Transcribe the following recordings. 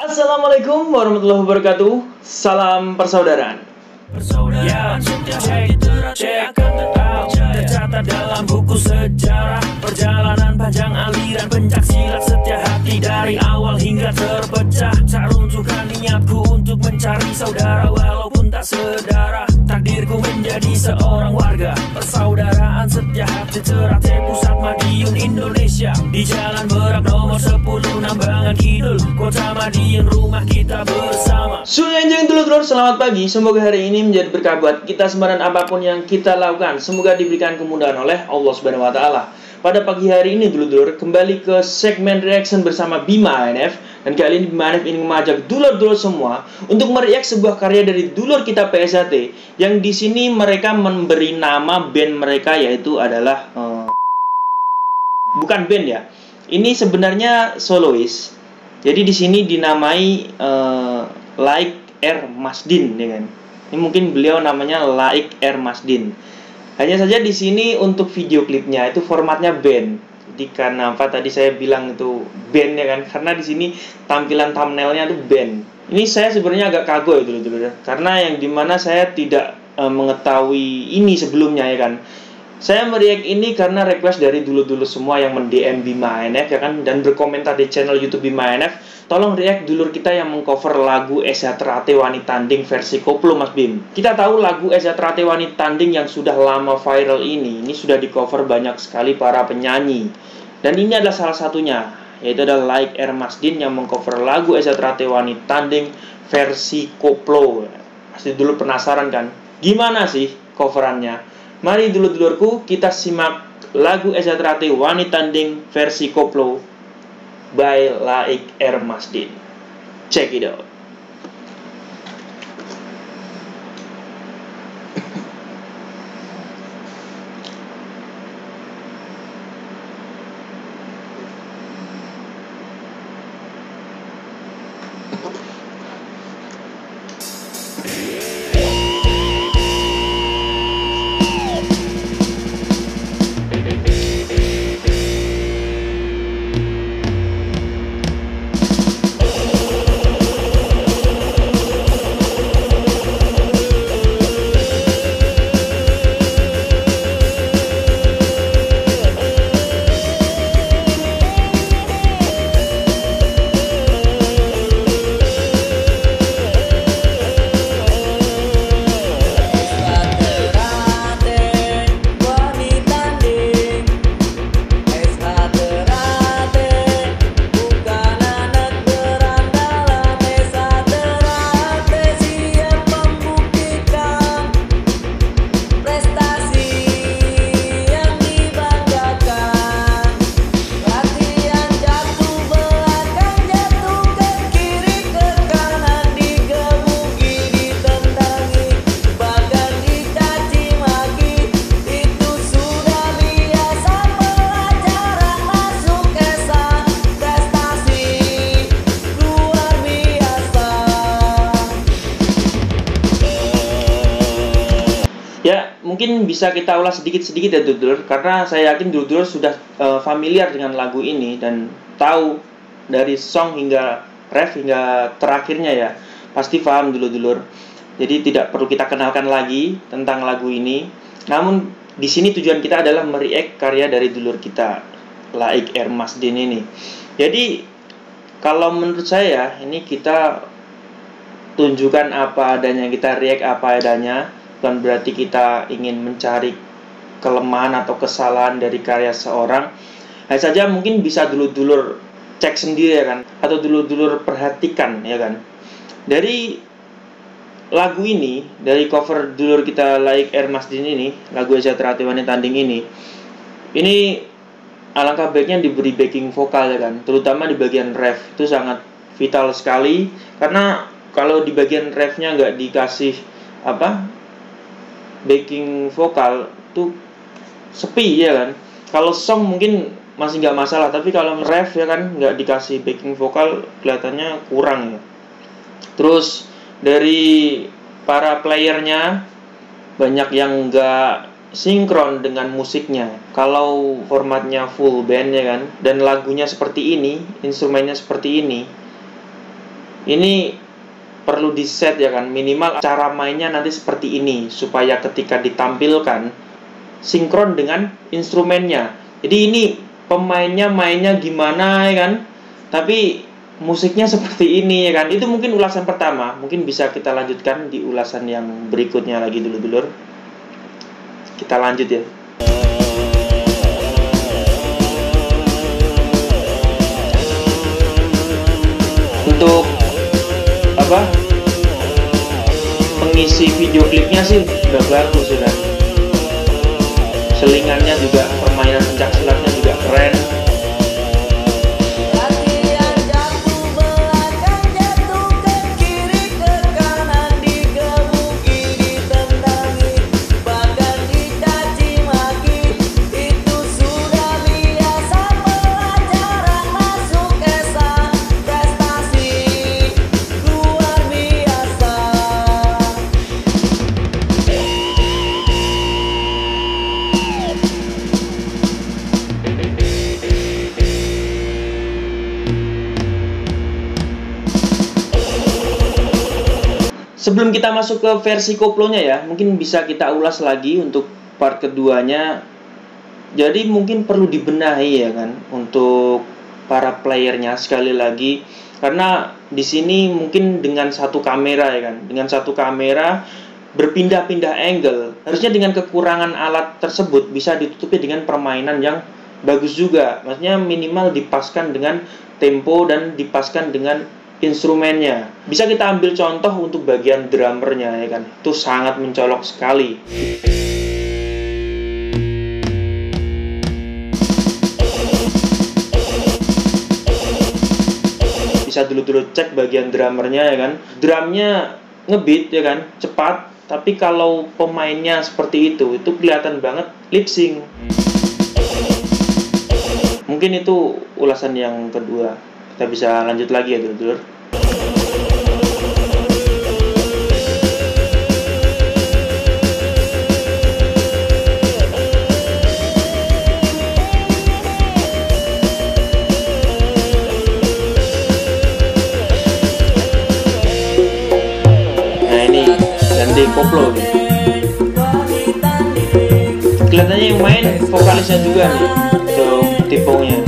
Assalamualaikum warahmatullahi wabarakatuh. Salam persaudaraan. Persaudaraan tercatat dalam buku sejarah. Perjalanan panjang aliran pencak silat setia hati dari awal hingga terpecah. Tak runtuhkan niatku untuk mencari saudara walaupun tak sedara. Takdirku menjadi seorang warga persaudaraan setia hati Ternate Pusat Madiun Indonesia. Di Jalan Merak nomor 10 Nambangan Kidul, Kota Madiun, rumah kita bersama. Sunyanjang dulur-dulur, selamat pagi. Semoga hari ini menjadi berkah buat kita semua dan apapun yang kita lakukan. Semoga diberikan kemudahan oleh Allah Subhanahu wa taala. Pada pagi hari ini dulur-dulur, kembali ke segmen reaction bersama Bima ANF. Dan kali ini Bima ANF ingin mengajak dulur-dulur semua untuk mereact sebuah karya dari dulur kita PSHT, yang di sini mereka memberi nama band mereka yaitu adalah bukan band ya. Ini sebenarnya solois. Jadi di sini dinamai Laik R Masdin, ya kan? Ini mungkin beliau namanya Laik R Masdin. Hanya saja di sini untuk video klipnya itu formatnya band. Jadi karena apa tadi saya bilang itu band, ya kan? Karena di sini tampilan thumbnailnya itu band. Ini saya sebenarnya agak kagok ya dulu-dulu, karena yang dimana saya tidak mengetahui ini sebelumnya, ya kan? Saya mereact ini karena request dari dulu-dulu semua yang mend-DM Bima ANF, ya kan, dan berkomentar di channel YouTube Bima ANF. Tolong react dulur kita yang mengcover lagu Eza Ternate Wani Tanding versi koplo, Mas Bim. Kita tahu lagu Eza Ternate Wani Tanding yang sudah lama viral ini sudah di cover banyak sekali para penyanyi. Dan ini adalah salah satunya, yaitu adalah Laik R Masdin yang mengcover lagu Eza Ternate Wani Tanding versi koplo. Pasti dulu penasaran kan, gimana sih coverannya? Mari dulur-dulurku kita simak lagu Eza Ternate Wani Tanding versi koplo by Laik R Masdin. Check it out. Ya, mungkin bisa kita ulas sedikit-sedikit ya dulur, karena saya yakin dulur sudah familiar dengan lagu ini dan tahu dari song hingga ref hingga terakhirnya ya. Pasti paham dulur-dulur. Jadi tidak perlu kita kenalkan lagi tentang lagu ini. Namun di sini tujuan kita adalah mereact karya dari dulur kita Laik R Masdin ini. Jadi kalau menurut saya ini kita tunjukkan apa adanya, kita react apa adanya. Bukan berarti kita ingin mencari kelemahan atau kesalahan dari karya seorang. Hanya saja mungkin bisa dulur-dulur cek sendiri, ya kan, atau dulur-dulur perhatikan, ya kan. Dari lagu ini, dari cover dulur kita Laik R Masdin ini, lagu Eza Ternate Wani Tanding ini alangkah baiknya diberi backing vokal, ya kan, terutama di bagian ref. Itu sangat vital sekali, karena kalau di bagian refnya nggak dikasih backing vokal tuh sepi, ya kan. Kalau song mungkin masih nggak masalah, tapi kalau ref, ya kan, nggak dikasih backing vokal kelihatannya kurang ya. Terus dari para playernya banyak yang nggak sinkron dengan musiknya. Kalau formatnya full band, ya kan, dan lagunya seperti ini, instrumennya seperti ini, Ini perlu di set ya kan, minimal cara mainnya nanti seperti ini supaya ketika ditampilkan sinkron dengan instrumennya. Jadi ini pemainnya mainnya gimana ya kan, tapi musiknya seperti ini ya kan. Itu mungkin ulasan pertama, mungkin bisa kita lanjutkan di ulasan yang berikutnya lagi dulur-dulur. Kita lanjut ya. Untuk pengisi video klipnya sih udah bagus ya kan. Selingannya juga, permainan pencak silatnya juga keren. Sebelum kita masuk ke versi koplonya ya, mungkin bisa kita ulas lagi untuk part keduanya. Jadi mungkin perlu dibenahi ya kan untuk para playernya sekali lagi, karena di sini mungkin dengan satu kamera ya kan, dengan satu kamera berpindah-pindah angle. Harusnya dengan kekurangan alat tersebut bisa ditutupi dengan permainan yang bagus juga. Maksudnya minimal dipaskan dengan tempo dan dipaskan dengan instrumennya. Bisa kita ambil contoh untuk bagian drummernya ya kan, itu sangat mencolok sekali. Bisa dulu cek bagian drummernya ya kan, drumnya ngebeat ya kan, cepat. Tapi kalau pemainnya seperti itu kelihatan banget lip sync. Mungkin itu ulasan yang kedua. Kita bisa lanjut lagi ya dulur-dulur. Nah ini ganti koplo nih. Kelihatannya yang main vokalisnya juga nih, tuh tipongnya.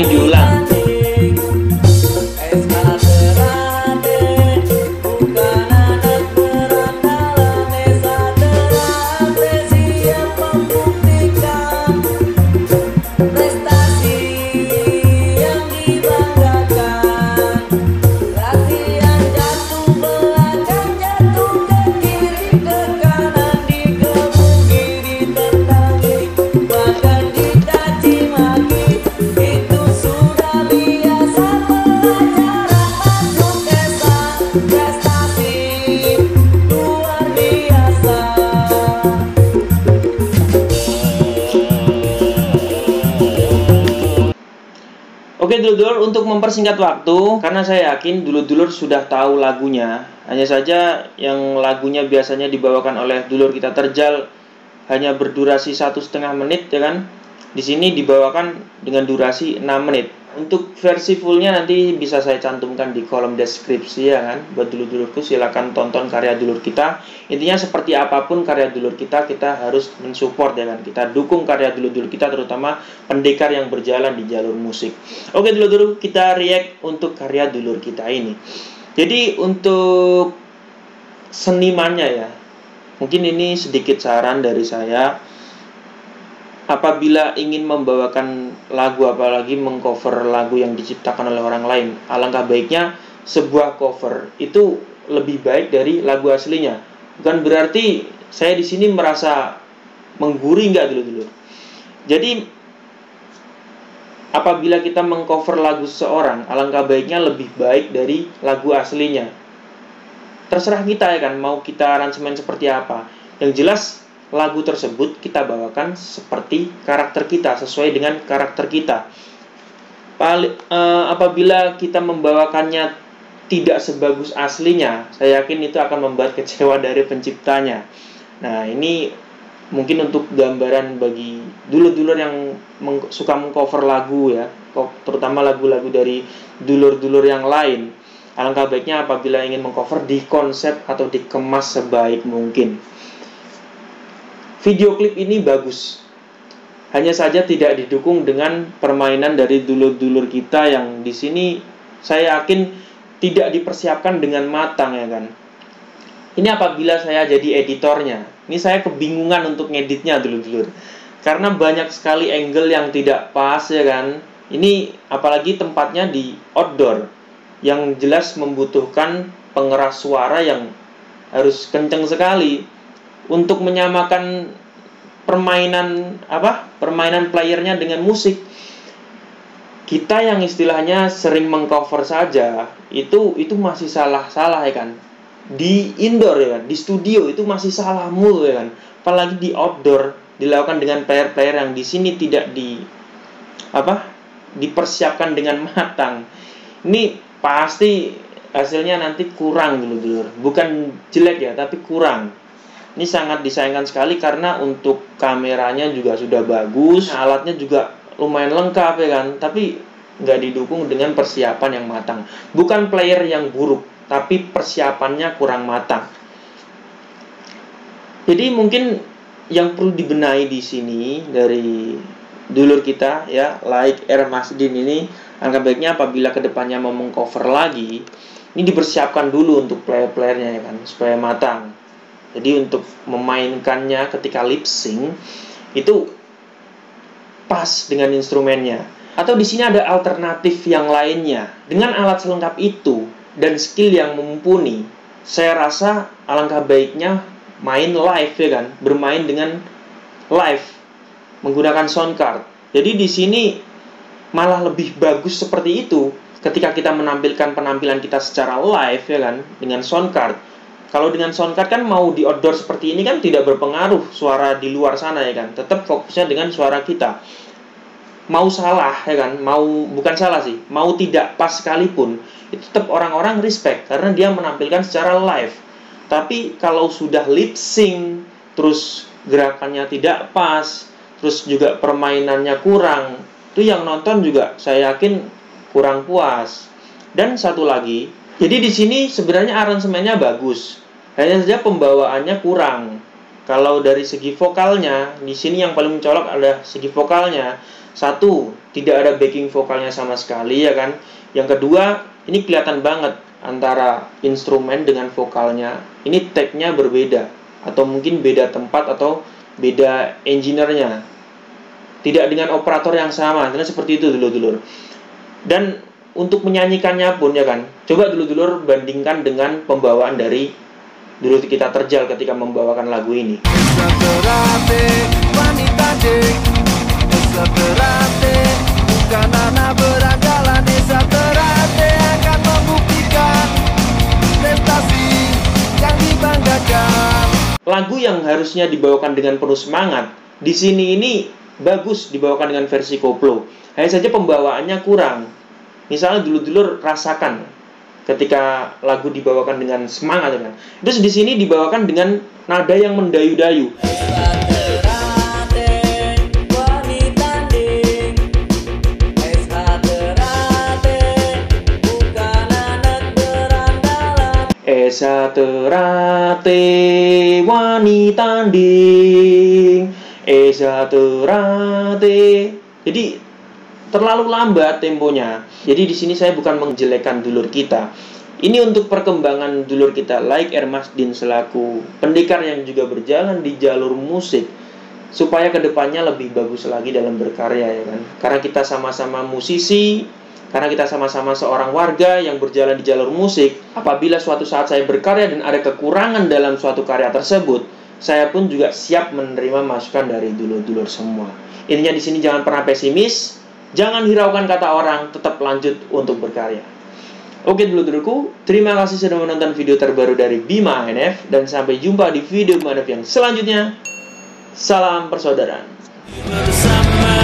Diulang. Oke dulur-dulur, untuk mempersingkat waktu, karena saya yakin dulur-dulur sudah tahu lagunya. Hanya saja yang lagunya biasanya dibawakan oleh dulur kita terjal hanya berdurasi 1,5 menit ya kan. Di sini dibawakan dengan durasi 6 menit. Untuk versi fullnya nanti bisa saya cantumkan di kolom deskripsi ya kan. Buat dulur-dulurku silakan tonton karya dulur kita. Intinya seperti apapun karya dulur kita harus mensupport ya kan. Kita dukung karya dulur-dulur kita, terutama pendekar yang berjalan di jalur musik. Oke dulur-dulur, kita react untuk karya dulur kita ini. Jadi untuk senimannya ya, mungkin ini sedikit saran dari saya. Apabila ingin membawakan lagu, apalagi mengcover lagu yang diciptakan oleh orang lain, alangkah baiknya sebuah cover itu lebih baik dari lagu aslinya. Bukan berarti saya di sini merasa menggurui, enggak dulu. Jadi apabila kita mengcover lagu seseorang, alangkah baiknya lebih baik dari lagu aslinya. Terserah kita ya kan, mau kita aransemen seperti apa. Yang jelas lagu tersebut kita bawakan seperti karakter kita, sesuai dengan karakter kita. Apabila kita membawakannya tidak sebagus aslinya, saya yakin itu akan membuat kecewa dari penciptanya. Nah, ini mungkin untuk gambaran bagi dulur-dulur yang suka mengcover lagu ya, terutama lagu-lagu dari dulur-dulur yang lain. Alangkah baiknya apabila ingin mengcover, dikonsep atau dikemas sebaik mungkin. Video klip ini bagus, hanya saja tidak didukung dengan permainan dari dulur-dulur kita yang di sini saya yakin tidak dipersiapkan dengan matang ya kan. Ini apabila saya jadi editornya, ini saya kebingungan untuk ngeditnya dulur-dulur, karena banyak sekali angle yang tidak pas ya kan. Ini apalagi tempatnya di outdoor, yang jelas membutuhkan pengeras suara yang harus kenceng sekali untuk menyamakan permainan playernya dengan musik. Kita yang istilahnya sering mengcover saja itu masih salah ya kan. Di indoor ya kan, di studio itu masih salah mulu ya kan. Apalagi di outdoor dilakukan dengan player-player yang di sini tidak dipersiapkan dengan matang. Ini pasti hasilnya nanti kurang dulu. Bukan jelek ya, tapi kurang. Ini sangat disayangkan sekali karena untuk kameranya juga sudah bagus, alatnya juga lumayan lengkap ya kan, tapi nggak didukung dengan persiapan yang matang. Bukan player yang buruk, tapi persiapannya kurang matang. Jadi mungkin yang perlu dibenahi di sini dari dulur kita ya, like R Masdin ini, alangkah baiknya apabila kedepannya mau mengcover lagi, ini dipersiapkan dulu untuk player-playernya ya kan, supaya matang. Jadi untuk memainkannya ketika lip sync itu pas dengan instrumennya. Atau di sini ada alternatif yang lainnya. Dengan alat selengkap itu dan skill yang mumpuni, saya rasa alangkah baiknya main live ya kan, bermain dengan live menggunakan sound card. Jadi di sini malah lebih bagus seperti itu ketika kita menampilkan penampilan kita secara live ya kan, dengan sound card. Kalau dengan sound card kan mau di outdoor seperti ini kan tidak berpengaruh suara di luar sana ya kan. Tetap fokusnya dengan suara kita. Mau salah ya kan, bukan salah sih, mau tidak pas sekalipun, itu tetap orang-orang respect karena dia menampilkan secara live. Tapi kalau sudah lip sync, terus gerakannya tidak pas, terus juga permainannya kurang, itu yang nonton juga saya yakin kurang puas. Dan satu lagi, jadi di sini sebenarnya aransemennya bagus. Hanya saja pembawaannya kurang. Kalau dari segi vokalnya, di sini yang paling mencolok adalah segi vokalnya. Satu, tidak ada backing vokalnya sama sekali ya kan. Yang kedua, ini kelihatan banget antara instrumen dengan vokalnya. Ini tag-nya berbeda, atau mungkin beda tempat atau beda engineer-nya. Tidak dengan operator yang sama, karena seperti itu dulur-dulur. Dan untuk menyanyikannya pun ya kan, coba dulur-dulur bandingkan dengan pembawaan dari dulu kita terjal ketika membawakan lagu ini. Lagu yang harusnya dibawakan dengan penuh semangat, di sini ini bagus dibawakan dengan versi koplo. Hanya saja pembawaannya kurang. Misalnya dulur-dulur rasakan ketika lagu dibawakan dengan semangat kan. Terus di sini dibawakan dengan nada yang mendayu-dayu. Esa terate wani tanding, esa terate. Jadi terlalu lambat temponya. Jadi di sini saya bukan menjelekkan dulur kita. Ini untuk perkembangan dulur kita, like R. Masdin selaku pendekar yang juga berjalan di jalur musik, supaya kedepannya lebih bagus lagi dalam berkarya, ya kan? Karena kita sama-sama musisi, karena kita sama-sama seorang warga yang berjalan di jalur musik. Apabila suatu saat saya berkarya dan ada kekurangan dalam suatu karya tersebut, saya pun juga siap menerima masukan dari dulur-dulur semua. Intinya di sini jangan pernah pesimis, jangan hiraukan kata orang, tetap lanjut untuk berkarya. Oke dulur-dulurku, terima kasih sudah menonton video terbaru dari Bima ANF, dan sampai jumpa di video Bima ANF yang selanjutnya. Salam persaudaraan. Bersama